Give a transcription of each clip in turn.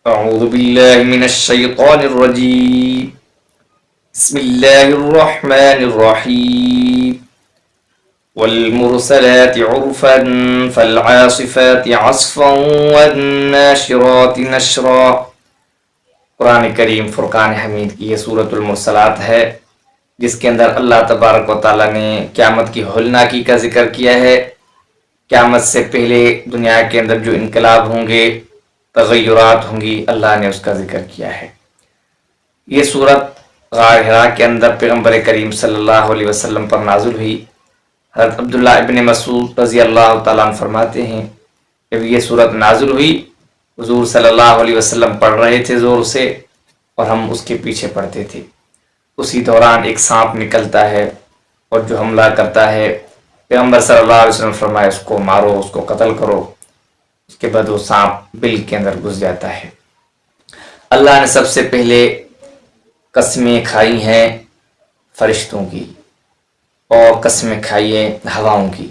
أعوذ بالله من الشيطان الرجيم. بسم الله الرحمن الرحيم. والمرسلات عرفا فالعاصفات عصفا والناشرات نشرا. قرآن کریم فرقان حمید کی یہ سورۃ المرسلات ہے، جس کے اندر اللہ تبارک و تعالیٰ نے قیامت کی ہولناکی کا ذکر کیا ہے. قیامت سے پہلے دنیا کے اندر جو انقلاب ہوں گے، تغیرات ہوں گی، اللہ نے اس کا ذکر کیا ہے. یہ سورت غار حرا کے اندر پیغمبر کریم صلی اللہ علیہ وسلم پر نازل ہوئی. حضرت عبداللہ ابن مسعود رضی اللہ تعالیٰ عنہ فرماتے ہیں جب یہ سورت نازل ہوئی، حضور صلی اللہ علیہ وسلم پڑھ رہے تھے زور سے اور ہم اس کے پیچھے پڑھتے تھے. اسی دوران ایک سانپ نکلتا ہے اور جو حملہ کرتا ہے، پیغمبر صلی اللہ علیہ وسلم فرمائے اس کو مارو، اس کو قتل کرو. اس کے بعد وہ سانپ بل کے اندر گھس جاتا ہے. اللہ نے سب سے پہلے قسمیں کھائی ہیں فرشتوں کی اور قسمیں کھائی ہیں ہواؤں کی.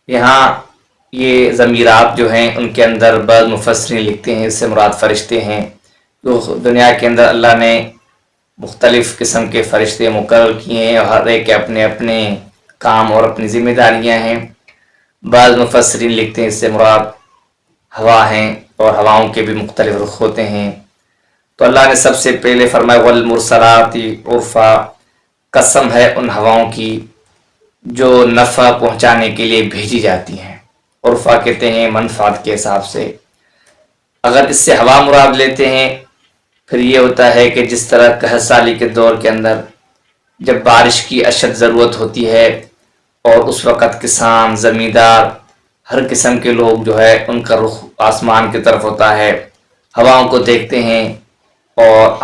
یہاں یہ ضمیرات جو ہیں ان کے اندر بعض مفسرین لکھتے ہیں اس سے مراد فرشتے ہیں. جو دنیا کے اندر اللہ نے مختلف قسم کے فرشتے مقرر کیے ہیں اور ہر ایک کے اپنے اپنے کام اور اپنی ذمہ داریاں ہیں. بعض مفسرین لکھتے ہیں اس سے مراد ہوا ہیں اور ہواؤں کے بھی مختلف رخ ہوتے ہیں. تو اللہ نے سب سے پہلے فرمایا والمرسلات عرفا، قسم ہے ان ہواؤں کی جو نفع پہنچانے کے لیے بھیجی جاتی ہیں. عرفا کہتے ہیں منفعت کے حساب سے. اگر اس سے ہوا مراد لیتے ہیں پھر یہ ہوتا ہے کہ جس طرح قحط سالی کے دور کے اندر جب بارش کی اشد ضرورت ہوتی ہے اور اس وقت کسان، زمیندار، ہر قسم کے لوگ جو ہے ان کا رخ آسمان کی طرف ہوتا ہے، ہواؤں کو دیکھتے ہیں اور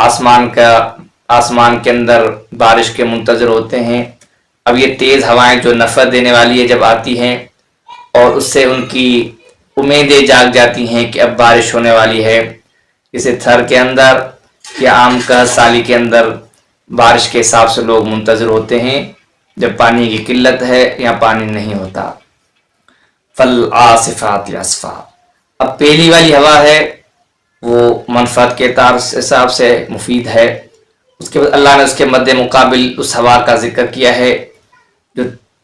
آسمان کے اندر بارش کے منتظر ہوتے ہیں. اب یہ تیز ہوائیں جو نفع دینے والی ہے جب آتی ہیں اور اس سے ان کی امیدیں جاگ جاتی ہیں کہ اب بارش ہونے والی ہے. جسے تھر کے اندر یا عام قحط سالی کے اندر بارش کے حساب سے لوگ منتظر ہوتے ہیں جب پانی کی قلت ہے یا پانی نہیں ہوتا. فالعاصفات عصفا، اب پہلی والی ہوا ہے وہ منفعت کے حساب سے مفید ہے. اس کے بعد اللہ نے اس کے مد مقابل اس ہوا کا ذکر کیا ہے جو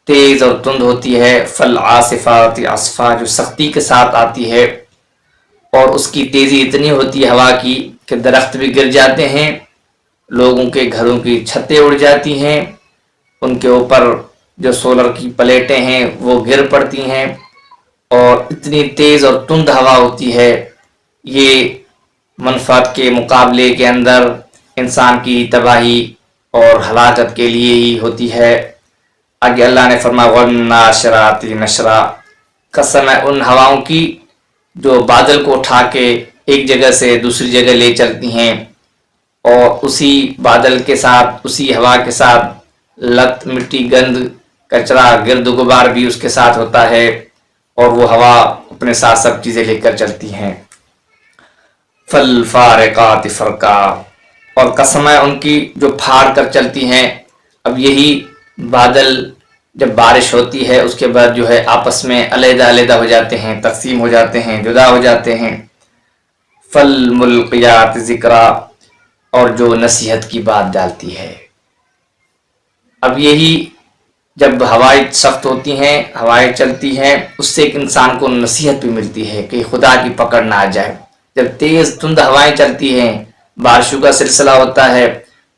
تیز اور تند ہوتی ہے. فالعاصفات عصفا، جو سختی کے ساتھ آتی ہے اور اس کی تیزی اتنی ہوتی ہے ہوا کی کہ درخت بھی گر جاتے ہیں، لوگوں کے گھروں کی چھتیں اڑ جاتی ہیں، ان کے اوپر جو سولر کی پلیٹیں ہیں وہ گر پڑتی ہیں، اور اتنی تیز اور تند ہوا ہوتی ہے. یہ منفعت کے مقابلے کے اندر انسان کی تباہی اور ہلاکت کے لیے ہی ہوتی ہے. آگے اللہ نے فرمایا والناشرات نشرا، قسم ہے ان ہواؤں کی جو بادل کو اٹھا کے ایک جگہ سے دوسری جگہ لے چلتی ہیں اور اسی بادل کے ساتھ، اسی ہوا کے ساتھ لت، مٹی، گند، کچرا، گرد و غبار بھی اس کے ساتھ ہوتا ہے اور وہ ہوا اپنے ساتھ سب چیزیں لے کر چلتی ہیں. فالفارقات فرقا، اور قسم ہے ان کی جو پھاڑ کر چلتی ہیں. اب یہی بادل جب بارش ہوتی ہے اس کے بعد جو ہے آپس میں علیحدہ علیحدہ ہو جاتے ہیں، تقسیم ہو جاتے ہیں، جدا ہو جاتے ہیں. فالملقیات ذکرا، اور جو نصیحت کی بات ڈالتی ہے. اب یہی جب ہوائیں سخت ہوتی ہیں، ہوائیں چلتی ہیں، اس سے ایک انسان کو نصیحت بھی ملتی ہے کہ خدا کی پکڑ نہ آ جائے. جب تیز تند ہوائیں چلتی ہیں، بارشوں کا سلسلہ ہوتا ہے،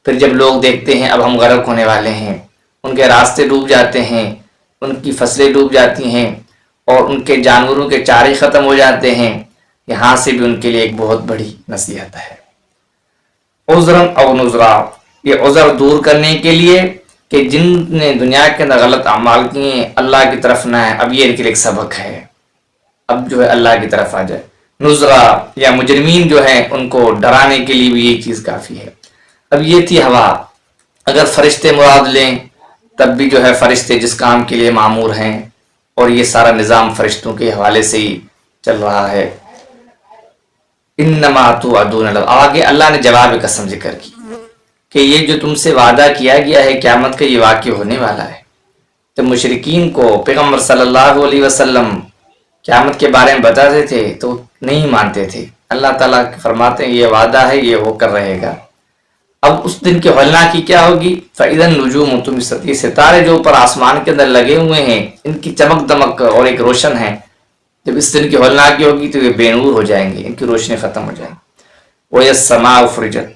پھر جب لوگ دیکھتے ہیں اب ہم غرق ہونے والے ہیں، ان کے راستے ڈوب جاتے ہیں، ان کی فصلیں ڈوب جاتی ہیں اور ان کے جانوروں کے چارے ختم ہو جاتے ہیں، یہاں سے بھی ان کے لیے ایک بہت بڑی نصیحت ہے. عذرا او نذرا، یہ عذر دور کرنے کے لیے کہ جن نے دنیا کے اندر غلط اعمال کیے ہیں اللہ کی طرف نہ ہے، اب یہ ان کے لیے ایک سبق ہے، اب جو ہے اللہ کی طرف آ جائے. نذرا، یا مجرمین جو ہیں ان کو ڈرانے کے لیے بھی یہ چیز کافی ہے. اب یہ تھی ہوا. اگر فرشتے مراد لیں تب بھی جو ہے فرشتے جس کام کے لیے معمور ہیں اور یہ سارا نظام فرشتوں کے حوالے سے ہی چل رہا ہے. انما توعدون، آگے اللہ نے جواب قسم ذکر کی کہ یہ جو تم سے وعدہ کیا گیا ہے قیامت کا، یہ واقع ہونے والا ہے. جب مشرکین کو پیغمبر صلی اللہ علیہ وسلم قیامت کے بارے میں بتاتے تھے تو نہیں مانتے تھے. اللہ تعالیٰ فرماتے ہیں یہ وعدہ ہے، یہ ہو کر رہے گا۔ اب اس دن کی ہولناکی کیا ہوگی؟ فَإِذَا النُّجُومُ طُمِسَتْ، یہ ستارے جو اوپر آسمان کے اندر لگے ہوئے ہیں ان کی چمک دمک اور ایک روشن ہے، جب اس دن کی ہولناکی ہوگی تو یہ بے نور ہو جائیں گے، ان کی روشنی ختم ہو جائیں گی۔ وَإِذَا السَّمَاءُ فُرِجَتْ،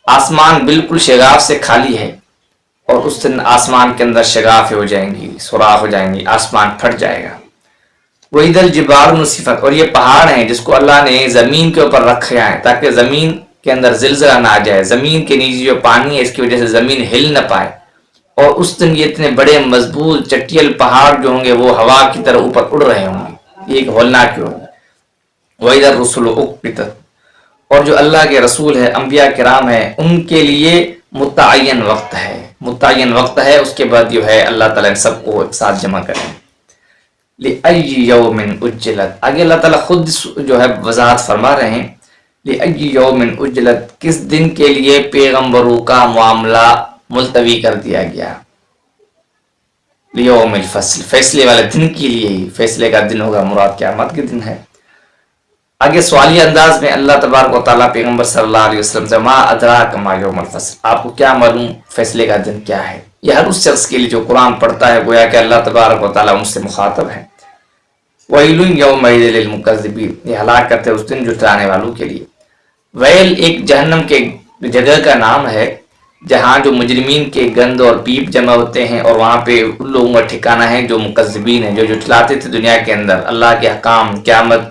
آسمان بالکل شگاف سے خالی ہے، اور اس دن آسمان کے اندر شگافیں ہو جائیں گی، سوراخ ہو جائیں گی، آسمان پھٹ جائے گا۔ وَإِذَا الْجِبَالُ نُسِفَتْ، اور یہ پہاڑ ہیں جس کو اللہ نے زمین کے اوپر رکھا ہے تاکہ زمین کے اندر زلزلہ نہ آ جائے، زمین کے نیچے جو پانی ہے اس کی وجہ سے زمین ہل نہ پائے، اور اس دن یہ اتنے بڑے مضبوط چٹیل پہاڑ جو ہوں گے وہ ہوا کی طرح اوپر اڑ رہے ہوں گے، یہ ایک ہولناکی ہوگی۔ وَإِذَا الرُّسُلُ أُقِّتَتْ، اور جو اللہ کے رسول ہے، انبیاء کرام ہیں، ان کے لیے متعین وقت ہے، متعین وقت ہے، اس کے بعد جو ہے اللہ تعالیٰ ان سب کو ایک ساتھ جمع کریں۔ لِأَيِّ يَوْمٍ أُجِّلَتْ، آگے اللہ تعالیٰ خود جو ہے وضاحت فرما رہے ہیں، لِأَيِّ يَوْمٍ أُجِّلَتْ، کس دن کے لیے پیغمبروں کا معاملہ ملتوی کر دیا گیا، لیوم الفصل، فیصلے والے دن کے لیے ہی، فیصلے کا دن ہوگا، مراد قیامت کے دن ہے۔ آگے سوالی انداز میں اللہ تبارک و تعالیٰ پیغمبر صلی اللہ علیہ وسلم سے ما ادراک ما یوم الفصل، آپ کو کیا معلوم فیصلے کا دن کیا ہے؟ یہ ہر اس شخص کے لیے جو قرآن پڑھتا ہے گویا کہ اللہ تبارک و تعالیٰ ان سے مخاطب ہے۔ ویل یومئذ للمکذبین، یہ ہلاکت ہے اس دن جھٹلانے والوں کے لیے۔ ویل ایک جہنم کے جگہ کا نام ہے جہاں جو مجرمین کے گند اور پیپ جمع ہوتے ہیں، اور وہاں پہ ان لوگوں کا ٹھکانہ ہے جو مکذبین ہیں، جو جھٹلاتے تھے دنیا کے اندر اللہ کے احکام، قیامت۔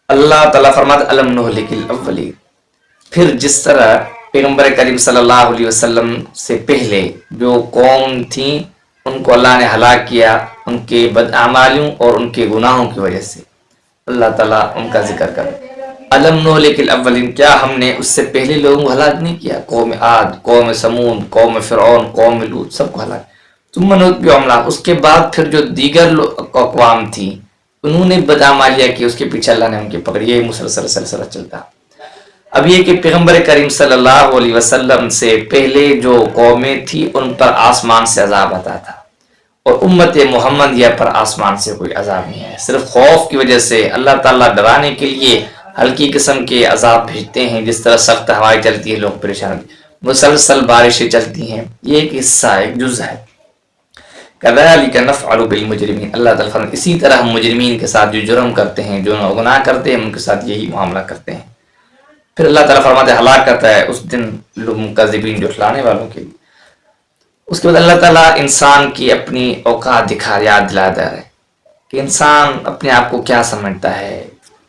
اللہ تعالیٰ فرماتا الم نہلک الاولین، پھر جس طرح پیغمبر کریم صلی اللہ علیہ وسلم سے پہلے جو قوم تھیں ان کو اللہ نے ہلاک کیا ان کے بدعمالیوں اور ان کے گناہوں کی وجہ سے۔ اللہ تعالیٰ ان کا ذکر کرے الم نہلک الاولین، کیا ہم نے اس سے پہلے لوگوں کو ہلاک نہیں کیا؟ قوم عاد، قوم سمود، قوم فرعون، قوم لوط، سب کو ہلاک۔ ثم نتبعہم، اس کے بعد پھر جو دیگر اقوام تھیں انہوں نے بدعمالیاں کی، اس کے پیچھے اللہ نے ان کی پکڑی، یہ مسلسل سلسلہ چلتا۔ اب یہ کہ پیغمبر کریم صلی اللہ علیہ وسلم سے پہلے جو قومیں تھیں ان پر آسمان سے عذاب آتا تھا، اور امت محمدیہ پر آسمان سے کوئی عذاب نہیں ہے، صرف خوف کی وجہ سے اللہ تعالیٰ ڈرانے کے لیے ہلکی قسم کے عذاب بھیجتے ہیں، جس طرح سخت ہوائیں چلتی ہیں لوگ پریشان، مسلسل بارشیں چلتی ہیں، یہ ایک حصہ ہے، ایک جز ہے۔ کذالک نفعل بالمجرمین، اللہ تعالیٰ فرماتے اسی طرح ہم مجرمین کے ساتھ جو جرم کرتے ہیں، جو گناہ کرتے ہیں، ان کے ساتھ یہی معاملہ کرتے ہیں۔ پھر اللہ تعالیٰ فرماتے ہلاک کرتا ہے اس دن لوگ مکذبین، جھٹلانے والوں کے لیے۔ اس کے بعد اللہ تعالیٰ انسان کی اپنی اوقات یاد دلاتا ہے کہ انسان اپنے آپ کو کیا سمجھتا ہے۔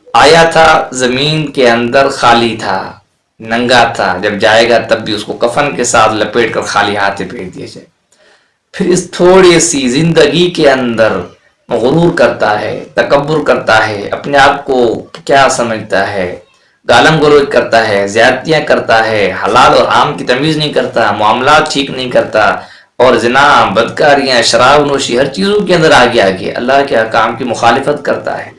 آیا تھا زمین کے اندر خالی تھا، ننگا تھا، جب جائے گا تب بھی اس کو کفن کے ساتھ لپیٹ کر خالی ہاتھ بھیج دیا جائے۔ پھر اس تھوڑی سی زندگی کے اندر غرور کرتا ہے، تکبر کرتا ہے، اپنے آپ کو کیا سمجھتا ہے، گالم گلوچ کرتا ہے، زیادتیاں کرتا ہے، حلال اور حرام کی تمیز نہیں کرتا، معاملات ٹھیک نہیں کرتا، اور زنا، بدکاریاں، شراب نوشی، ہر چیزوں کے اندر آگے اللہ کے احکام کی مخالفت کرتا ہے۔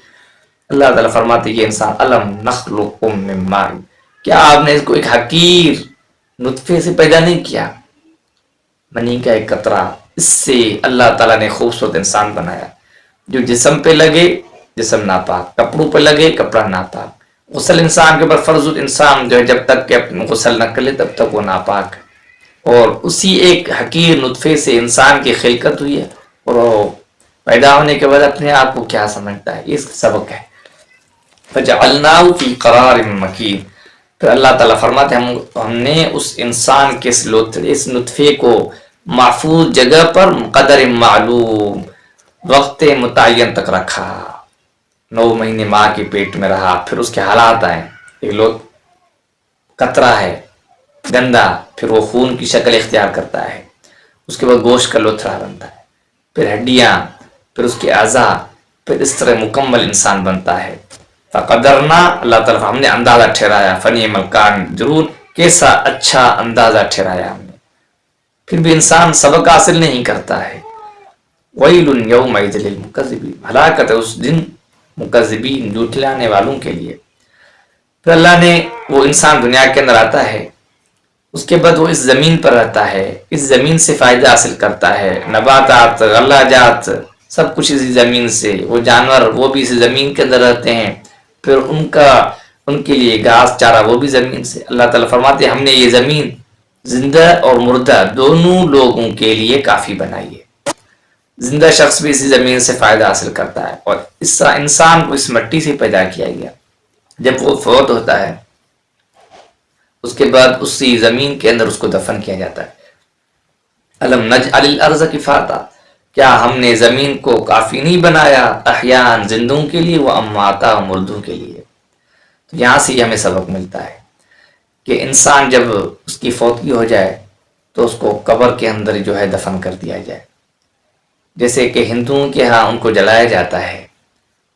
اللہ تعالیٰ فرماتے یہ انسان الم نخلقکم من ماء، کیا آپ نے اس کو ایک حقیر نطفے سے پیدا نہیں کیا، منی کا ایک قطرہ، اس سے اللہ تعالیٰ نے خوبصورت انسان بنایا، جو جسم پہ لگے جسم ناپاک، کپڑوں پہ لگے کپڑا ناپاک۔ غسل انسان کے اوپر فرض، انسان جو ہے جب تک کہ غسل نہ کرے تب تک وہ ناپاک ہے، اور اسی ایک حقیر نطفے سے انسان کی خلقت ہوئی ہے، اور وہ پیدا ہونے کے بعد اپنے آپ کو کیا سمجھتا ہے، یہ سبق ہے۔ فجعلناہ فی قرار مکین، پھر اللہ تعالیٰ فرماتے ہیں ہم نے اس انسان کے اس نطفے کو محفوظ جگہ پر قدر معلوم وقت متعین تک رکھا، 9 مہینے ماں کے پیٹ میں رہا، پھر اس کے حالات آئے، ایک لوگ قطرہ ہے گندا، پھر وہ خون کی شکل اختیار کرتا ہے، اس کے بعد گوشت کا لوتھڑا بنتا ہے، پھر ہڈیاں، پھر اس کے اعضاء، پھر اس طرح مکمل انسان بنتا ہے۔ فقدرنا، اللہ تعالیٰ ہم نے اندازہ ٹھہرایا، فنعم القارن، ضرور کیسا اچھا اندازہ ٹھہرایا ہم نے، پھر بھی انسان سبق حاصل نہیں کرتا ہے۔ ویل یومئذ للمکذبین، ہلاکت ہے اس دن مکذبین، جھٹلانے والوں کے لیے۔ پھر اللہ نے وہ انسان دنیا کے اندر آتا ہے، اس کے بعد وہ اس زمین پر رہتا ہے، اس زمین سے فائدہ حاصل کرتا ہے، نباتات، غلہ جات، سب کچھ اسی زمین سے، وہ جانور وہ بھی اس زمین کے اندر رہتے ہیں، پھر ان کے لیے گھاس چارہ وہ بھی زمین سے. اللہ تعالیٰ فرماتے ہیں ہم نے یہ زمین زندہ اور مردہ دونوں لوگوں کے لیے کافی بنائی ہے. زندہ شخص بھی اسی زمین سے فائدہ حاصل کرتا ہے، اور اس طرح انسان کو اس مٹی سے پیدا کیا گیا. جب وہ فوت ہوتا ہے اس کے بعد اسی زمین کے اندر اس کو دفن کیا جاتا ہے. الم نجعل الارض کفاتا، کیا ہم نے زمین کو کافی نہیں بنایا، احیان زندوں کے لیے، و امواتا مردوں کے لیے. تو یہاں سے ہمیں سبق ملتا ہے کہ انسان جب اس کی فوتگی ہو جائے تو اس کو قبر کے اندر جو ہے دفن کر دیا جائے. جیسے کہ ہندوؤں کے ہاں ان کو جلایا جاتا ہے،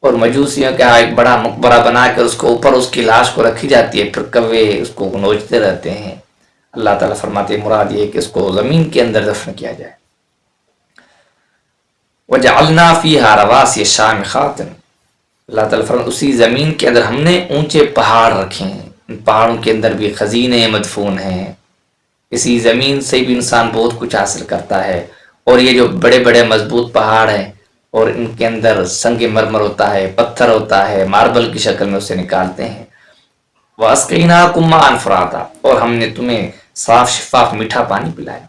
اور مجوسیوں کے ہاں ایک بڑا مقبرہ بنا کر اس کو اوپر اس کی لاش کو رکھی جاتی ہے، پھر کوے اس کو نوچتے رہتے ہیں. اللہ تعالیٰ فرماتے ہیں مراد یہ کہ اس کو زمین کے اندر دفن کیا جائے. وَجَعَلْنَا فِيهَا رَوَاسِيَ شَامِخَاتٍ، اللہ تعالیٰ فرماتے اسی زمین کے اندر ہم نے اونچے پہاڑ رکھے ہیں، ان پہاڑوں کے اندر بھی خزینے مدفون ہیں. اسی زمین سے بھی انسان بہت کچھ حاصل کرتا ہے. اور یہ جو بڑے بڑے مضبوط پہاڑ ہیں اور ان کے اندر سنگ مرمر ہوتا ہے، پتھر ہوتا ہے، ماربل کی شکل میں اسے نکالتے ہیں. وَأَسْقَيْنَاكُم مَّاءً فُرَاتًا، اور ہم نے تمہیں صاف شفاف میٹھا پانی پلایا.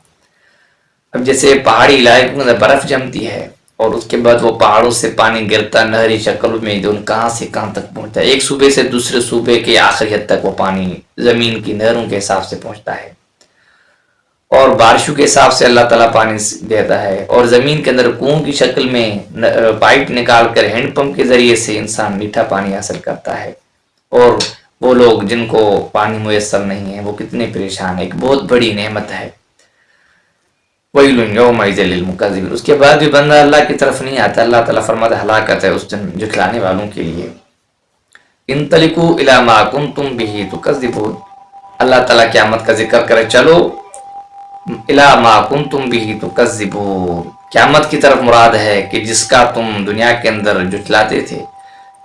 اب جیسے پہاڑی علاقے میں برف جمتی ہے اور اس کے بعد وہ پہاڑوں سے پانی گرتا نہری شکل میں، جو کہاں سے کہاں تک پہنچتا ہے، ایک صوبے سے دوسرے صوبے کے آخری حد تک وہ پانی زمین کی نہروں کے حساب سے پہنچتا ہے. اور بارشوں کے حساب سے اللہ تعالیٰ پانی دیتا ہے. اور زمین کے اندر کنویں کی شکل میں پائپ نکال کر ہینڈ پمپ کے ذریعے سے انسان میٹھا پانی حاصل کرتا ہے. اور وہ لوگ جن کو پانی میسر نہیں ہے وہ کتنے پریشان ہیں. ایک بہت بڑی نعمت ہے. وَيْلٌ يَوْمَئِذٍ لِّلْمُكَذِّبِينَ، اس کے بعد بھی بندہ اللہ کی طرف نہیں آتا. اللہ تعالیٰ فرماتا ہے ہلاکت ہے اس دن جھٹلانے والوں کے لیے. انطلقوا الی ما کنتم بہ تکذبون، اللہ تعالیٰ قیامت کا ذکر کرے چلو الی ما کنتم بہ تکذبون، قیامت کی طرف مراد ہے کہ جس کا تم دنیا کے اندر جھٹلاتے تھے.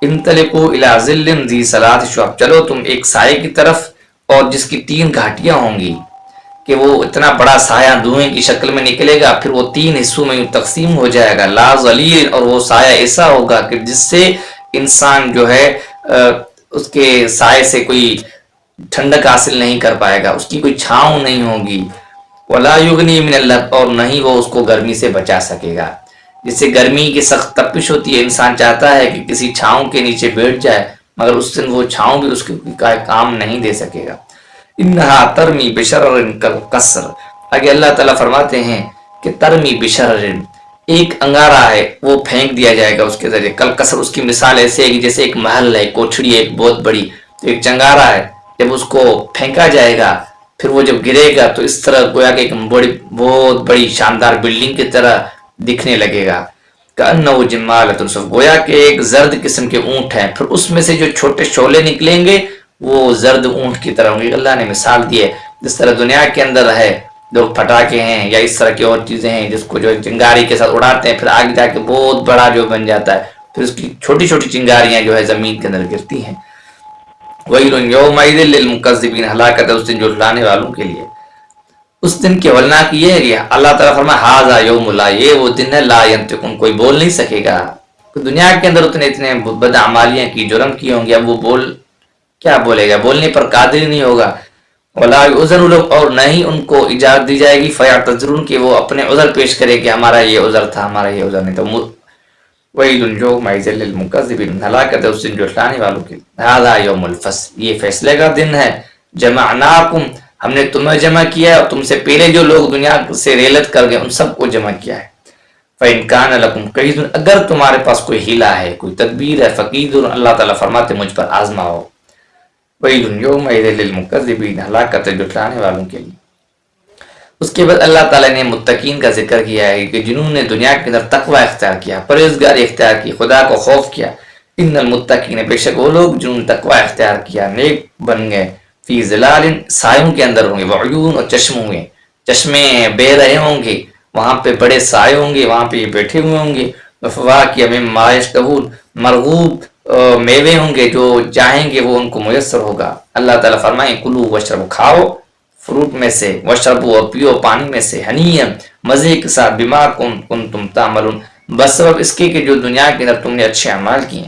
انطلقوا الی ظل ذی ثلاث شعب، چلو تم ایک سائے کی طرف اور جس کی 3 گھاٹیاں ہوں گی، کہ وہ اتنا بڑا سایہ دھوئیں کی شکل میں نکلے گا، پھر وہ 3 حصوں میں تقسیم ہو جائے گا. لا ظلیل، اور وہ سایہ ایسا ہوگا کہ جس سے انسان جو ہے اس کے سائے سے کوئی ٹھنڈک حاصل نہیں کر پائے گا، اس کی کوئی چھاؤں نہیں ہوگی. ولا یغنی من اللہب، اور نہیں وہ اس کو گرمی سے بچا سکے گا. جس سے گرمی کی سخت تپش ہوتی ہے، انسان چاہتا ہے کہ کسی چھاؤں کے نیچے بیٹھ جائے، مگر اس دن وہ چھاؤں بھی اس کا کام نہیں دے سکے گا. انہا ترمی بشرر کالقصر، آگے اللہ تعالیٰ فرماتے ہیں کہ ترمی بشرر، ایک انگارہ ہے وہ پھینک دیا جائے گا اس کے ذریعے. کالقصر، اس کی مثال ایسے ہے کہ جیسے ایک محل ہے، کوٹھڑی ہے ایک بہت بڑی، تو ایک چنگارہ ہے، جب اس کو پھینکا جائے گا پھر وہ جب گرے گا تو اس طرح گویا کہ ایک بہت بڑی شاندار بلڈنگ کی طرح دکھنے لگے گا. کأنہ جمالۃ صفر، گویا کہ ایک زرد قسم کے اونٹ ہیں، پھر اس میں سے جو چھوٹے شعلے نکلیں گے وہ زرد اونٹ کی طرح ہوں گے. اللہ نے مثال دی ہے جس طرح دنیا کے اندر ہے لوگ پٹاخے ہیں یا اس طرح کی اور چیزیں ہیں جس کو جو چنگاری کے ساتھ اڑاتے ہیں، پھر آگے جا کے بہت بڑا جو بن جاتا ہے، پھر اس کی چھوٹی چھوٹی چنگاریاں جو ہے زمین کے اندر گرتی ہیں. وَيْلٌ يَوْمَئِذٍ لِّلْمُكَذِّبِينَ، ہلاکت ہے اس دن جھٹلانے والوں کے لیے. اس دن کی ہولناک یہ ہے کہ اللہ تعالیٰ فرمایا ھذا یوم لا، یہ وہ دن ہے لا ینطقون، کوئی بول نہیں سکے گا. دنیا کے اندر اتنے بد اعمالیاں کی، جرم کی ہوں گے، اب وہ کیا بولے گا، بولنے پر قادر ہی نہیں ہوگا. ولا یؤذن لهم، اور نہ ہی ان کو اجازت دی جائے گی، فیعتذرون، کہ وہ اپنے عذر پیش کرے کہ ہمارا یہ عذر تھا، ہمارا یہ عذر نہیں تھا. وَيْلٌ يَوْمَئِذٍ لِّلْمُكَذِّبِينَ، ہلاکت ہے اس دن جھٹلانے والوں کے لیے. ھذا یوم الفصل، یہ فیصلے کا دن ہے. جمعناکم، ہم نے تمہیں جمع کیا ہے، اور تم سے پہلے جو لوگ دنیا سے ریلت کر گئے ان سب کو جمع کیا ہے. فَإِن كَانَ لَكُمْ كَيْدٌ، اگر تمہارے پاس کوئی ہیلا ہے، کوئی تدبیر ہے، فَقِیدٌ، اللہ تعالیٰ فرماتے مجھ پر آزماؤ. وَيْلٌ يَوْمَئِذٍ لِّلْمُكَذِّبِينَ، ہلاکت ہے جھٹلانے والوں کے لیے. اس کے بعد اللہ تعالیٰ نے متقین کا ذکر کیا ہے کہ جنہوں نے دنیا کے اندر تقوی اختیار کیا، پرہیزگاری اختیار کی، خدا کو خوف کیا. ان المتقین، بے شک وہ لوگ جنہوں نے تقوی اختیار کیا، نیک بن گئے، فی ظلال، سایوں کے اندر ہوں گے، وعیون، اور چشموں میں، چشمے بہ رہے ہوں گے، وہاں پہ بڑے سائے ہوں گے، وہاں پہ یہ بیٹھے ہوئے ہوں گے. وفواکہ مما یشتہون، مرغوب میوے ہوں گے، جو چاہیں گے وہ ان کو میسر ہوگا. اللہ تعالیٰ فرمائیں کلوا واشربوا، کھاؤ فروٹ میں سے، واشربوا، اور پیو پانی میں سے، ہنیئا، مزے کے ساتھ، بما کنتم تعملون، بس سبب اس کے کہ جو دنیا کے اندر تم نے اچھے اعمال کیے.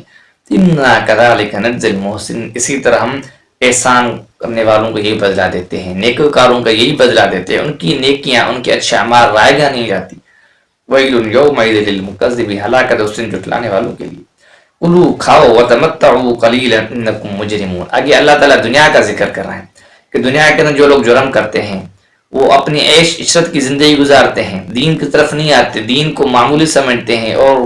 اِنَّا كَذَلِكَ نَجْزِي الْمُحْسِنِينَ، اسی طرح ہم احسان کرنے والوں کو یہی بدلہ دیتے ہیں، نیکوکاروں کا یہی بدلہ دیتے ہیں، ان کی نیکیاں، ان کے اچھے اعمال رائگاں نہیں جاتی۔ وَيْلٌ يَوْمَئِذٍ لِّلْمُكَذِّبِينَ، ہلاکت اس دن جھٹلانے والوں کے لیے۔ کلو کھاؤ وتمتعوا قلیلا انکم مجرمون۔ آگے اللہ تعالیٰ دنیا کا ذکر کر رہے ہیں کہ دنیا کے اندر جو لوگ جرم کرتے ہیں وہ اپنی عیش عشرت کی زندگی گزارتے ہیں، دین کی طرف نہیں آتے، دین کو معمولی سمجھتے ہیں اور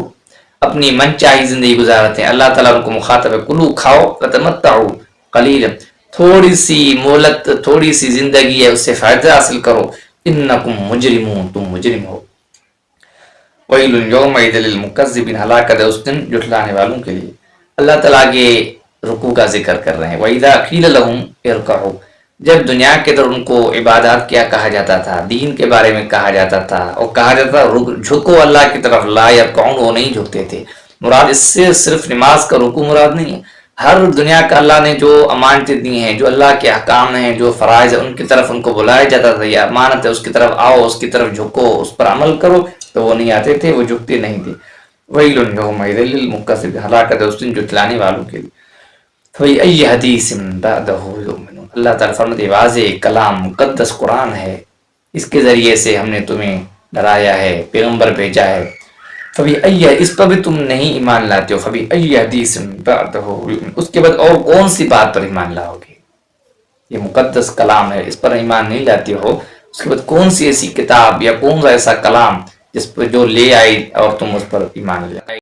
اپنی من چاہی زندگی گزارتے ہیں۔ اللہ تعالیٰ ان کو مخاطب ہے، کلو کھاؤ وتمتعوا قلیلا، تھوڑی سی مہلت، تھوڑی سی زندگی ہے، اس سے فائدہ حاصل کرو، انکم مجرمون، تم مجرم ہو۔ وَيْلٌ يَوْمَئِذٍ لِّلْمُكَذِّبِينَ، ہلاکت ہے اس دن جھٹلانے والوں کے لیے۔ اللہ تعالیٰ کے رکوع کا ذکر کر رہے ہیں۔ وَإِذَا قِيلَ لَهُمْ ارْكَعُوا، جب دنیا کے اندر ان کو عبادات کیا کہا جاتا تھا، دین کے بارے میں کہا جاتا تھا اور کہا جاتا تھا جھکو اللہ کی طرف، لا يركعون، وہ نہیں جھکتے تھے۔ مراد اس سے صرف نماز کا رکوع مراد نہیں ہے، ہر دنیا کا اللہ نے جو امانتیں دی ہیں، جو اللہ کے احکام ہیں، جو فرائض ہیں، ان کی طرف ان کو بلایا جاتا تھا، یہ امانت ہے، اس کی طرف آؤ، اس کی طرف جھکو، اس پر عمل کرو، تو وہ نہیں آتے تھے، وہ جھکتے نہیں تھے۔ وَيْلٌ يَوْمَئِذٍ لِّلْمُكَذِّبِينَ، ہلاکت ہے اس دن جھٹلانے والوں کے لیے۔ فَبِأَيِّ حَدِيثٍ بَعْدَهُ يُؤْمِنُونَ، اللہ تعالیٰ فرماتے ہیں واضح کلام مقدس قرآن ہے، اس کے ذریعے سے ہم نے تمہیں ڈرایا ہے، پیغمبر بھیجا ہے۔ فَبِأَيِّ، اس پر بھی تم نہیں ایمان لاتے ہو، فَبِأَيِّ حَدِيثٍ بَعْدَهُ يُؤْمِنُونَ، اس کے بعد اور کون سی بات پر ایمان لاؤ گے؟ یہ مقدس کلام ہے، اس پر ایمان نہیں لاتے ہو، اس کے بعد کون سی ایسی کتاب یا کون سا ایسا کلام جس پر جو لے آئی اور تم اس پر ایمان لے آئے؟